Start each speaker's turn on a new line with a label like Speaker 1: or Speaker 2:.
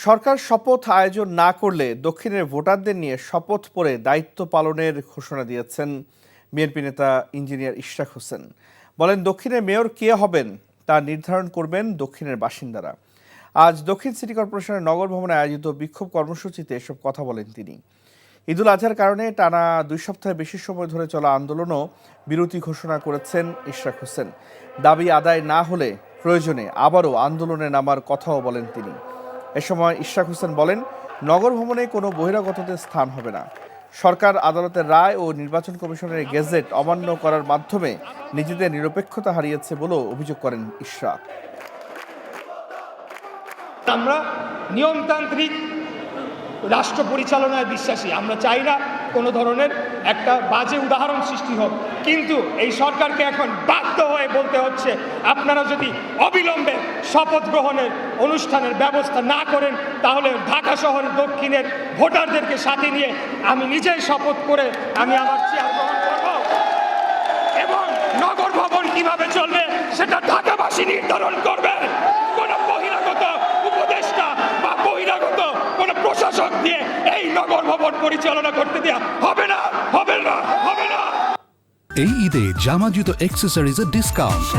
Speaker 1: সরকার শপথ আয়োজন না করলে দক্ষিণের ভোটারদের নিয়ে শপথ পড়ে দায়িত্ব পালনের ঘোষণা দিয়েছেন বিএনপি নেতা ইঞ্জিনিয়ার ইশরাক হোসেন। বলেন, দক্ষিণের মেয়র কে হবেন তা নির্ধারণ করবেন দক্ষিণের বাসিন্দারা। আজ দক্ষিণ সিটি কর্পোরেশনের নগর ভবনে আয়োজিত বিক্ষোভ কর্মসূচিতে এসব কথা বলেন তিনি। ঈদুল আজহার কারণে টানা 2 সপ্তাহের বেশি সময় ধরে চলা আন্দোলনও বিরতি ঘোষণা করেছেন ইশরাক হোসেন। দাবি আদায় না হলে প্রয়োজনে আবারও আন্দোলনে নামার কথাও বলেন তিনি। এ সময় ইশরাক হোসেন বলেন, নগর ভবনে কোনো বহিরাগতদের স্থান হবে না। সরকার আদালতের রায় ও নির্বাচন কমিশনের গেজেট অমান্য করার মাধ্যমে নিজেদের নিরপেক্ষতা হারিয়েছে বলেও অভিযোগ করেন ইশরাক।
Speaker 2: আমরা নিয়মতান্ত্রিক রাষ্ট্র পরিচালনায় বিশ্বাসী। আমরা চাই না কোনো ধরনের একটা বাজে উদাহরণ সৃষ্টি হোক, কিন্তু এই সরকারকে এখন বাধ্য হয়ে বলতে হচ্ছে, আপনারা যদি অবিলম্বে শপথ গ্রহণের অনুষ্ঠানের ব্যবস্থা না করেন তাহলে ঢাকা শহরের দক্ষিণের ভোটারদেরকে সাথে নিয়ে আমি নিজেই শপথ করে আমি আমার চেয়ার গ্রহণ করব এবং নগর ভবন কিভাবে চলবে সেটা ঢাকাবাসী নির্ধারণ করবে। কোনো বহিরাগত উপদেষ্টা বা বহিরাগত কোনো প্রশাসক দিয়ে এই নগর ভবন পরিচালনা করতে দেওয়া হবে না, হবে না, হবে না।
Speaker 3: এই ঈদে জামা জুতো অ্যাক্সেসরিজের ডিসকাউন্ট।